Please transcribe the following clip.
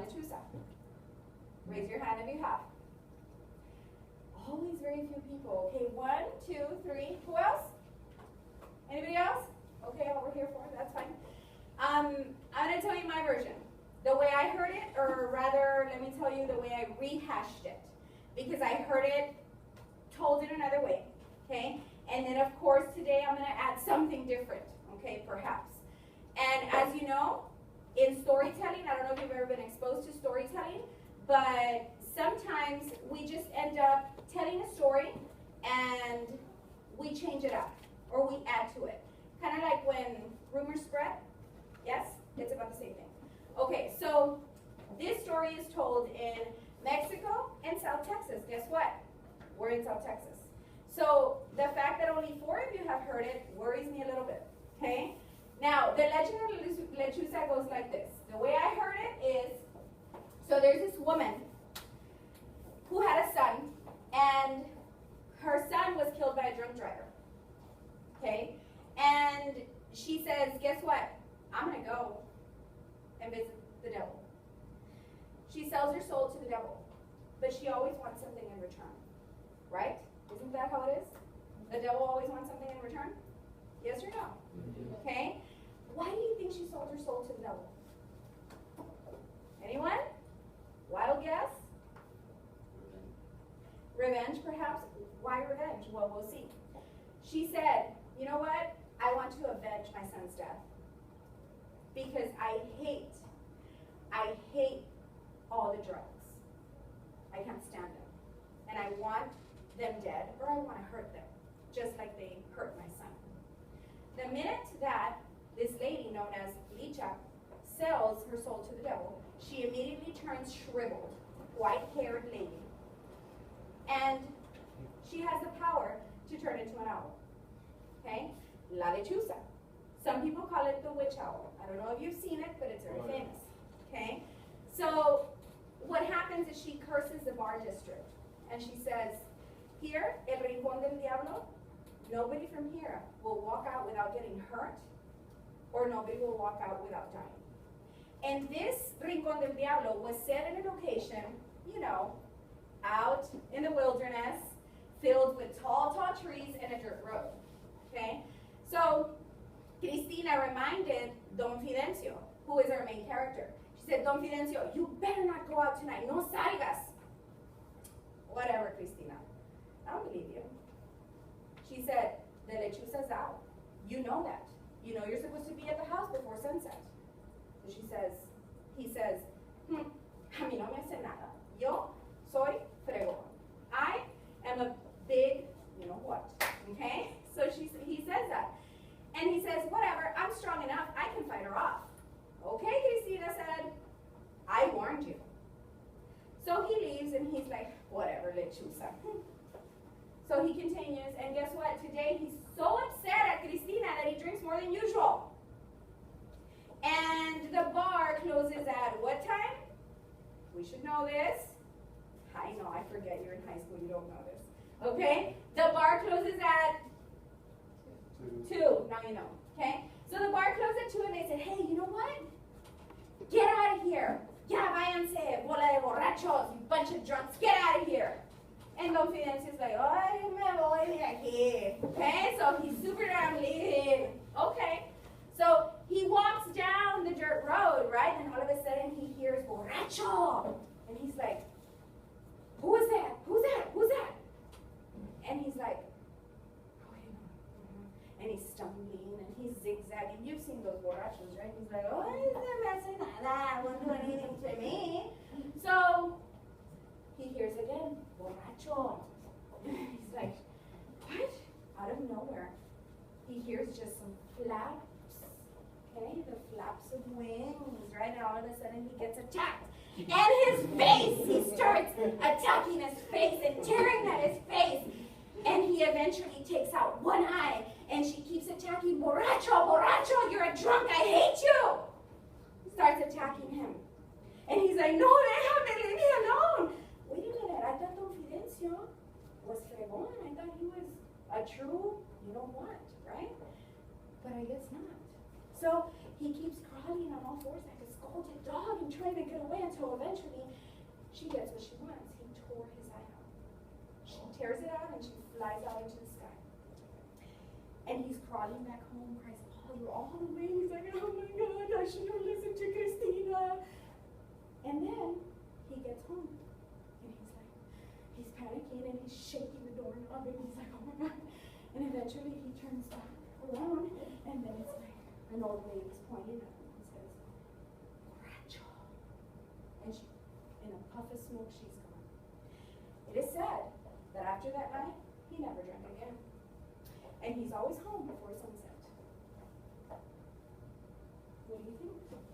Lechuza? Raise your hand if you have. Always very few people. Okay, 1, 2, 3. Who else? Anybody else? Okay, over here 4. That's fine. I'm going to tell you my version. The way I heard it, or rather, let me tell you the way I rehashed it. Because I heard it told in another way. Okay? And then, of course, today I'm going to add something different. Okay, perhaps. And as you know, in storytelling, I don't know if you've ever been exposed to storytelling, but sometimes we just end up telling a story and we change it up or we add to it. Kind of like when rumors spread. Yes? It's about the same thing. Okay, so this story is told in Mexico and South Texas. Guess what? We're in South Texas. So the fact that only 4 of you have heard it worries me a little bit. Okay? Now, the legend of Lechuza goes like this. The way I heard it is, so there's this woman who had a son, and her son was killed by a drunk driver. Okay? And she says, guess what? I'm going to go and visit the devil. She sells her soul to the devil, but she always wants something in return. Right? Isn't that how it is? The devil always wants something in return? Yes or no? Okay? Why do you think she sold her soul to the devil? Anyone? Wild guess? Revenge, perhaps? Why revenge? Well, we'll see. She said, you know what? I want to avenge my son's death. Because I hate all the drugs. I can't stand them. And I want them dead, or I want to hurt them, just like they hurt my son. The minute that this lady known as Lechuza sells her soul to the devil, she immediately turns shriveled, white-haired lady. And she has the power to turn into an owl. Okay? La Lechuza. Some people call it the witch owl. I don't know if you've seen it, but it's very famous. Okay? So what happens is she curses the bar district. And she says, here, el rincón del diablo, nobody from here will walk out without getting hurt, or nobody will walk out without dying. And this rincón del diablo was set in a location, you know, out in the wilderness, filled with tall, tall trees and a dirt road. Okay? So Cristina reminded Don Fidencio, who is our main character. She said, Don Fidencio, you better not go out tonight. No salgas. Whatever, Cristina. I don't believe you. She said, the Lechuza's out. You know that. You know you're supposed to be at the house before sunset. So he says, a mí no me hace nada. Yo soy fregón. I am a big, you know what, okay? So he says that. And he says, whatever, I'm strong enough, I can fight her off. Okay, Cristina said, I warned you. So he leaves and he's like, whatever, Lechuza. So he continues, and guess what? Today he's so upset at Cristina that he drinks more than usual. And the bar closes at what time? We should know this. I know, I forget you're in high school, you don't know this. Okay? The bar closes at 2. Now you know. Okay? So the bar closed at 2 and they said, hey, you know what? Get out of here. Ya váyanse, bola de borrachos, you bunch of drunks, get out of here. And Don Fidencio's like, ay, me voy de aquí. Okay? So he's super down leaving. Okay. So he walks down the dirt road, right? And all of a sudden he hears borracho. And he's like, who is that? Who's that? Who's that? And he's like, oh, you know. And he's stumbling and he's zigzagging. You've seen those borrachos, right? He's like, oh, no me hace nada. Won't do anything to me. So he hears again, borracho. He's like, what? Out of nowhere, he hears just some flaps. Okay, the flaps of wings, right? And all of a sudden he gets attacked. And his face, he starts attacking his face and tearing at his face. And he eventually takes out one eye and she keeps attacking, borracho, borracho, you're a drunk, I hate you. Starts attacking him. And he's like, no, déjame, leave me alone. Wait a minute, I thought Don Fidencio was fregón. I thought he was a true, you know what, right? But I guess not. So he keeps crawling on all fours like a skull. scolded dog and trying to get away until eventually she gets what she wants. He tore his eye out. She tears it out and she flies out into the sky. And he's crawling back home, cries, "Oh, you're all the way." He's like, "Oh my God, I should have listened to Christina." And then he gets home and he's panicking and he's shaking the doorknob and he's like, "Oh my God." And eventually he turns back around and then it's like an old lady's pointing at him and says, "Rachel." And she, in a puff of smoke, she's gone. It is said that after that night, he never drank again. And he's always home before sunset.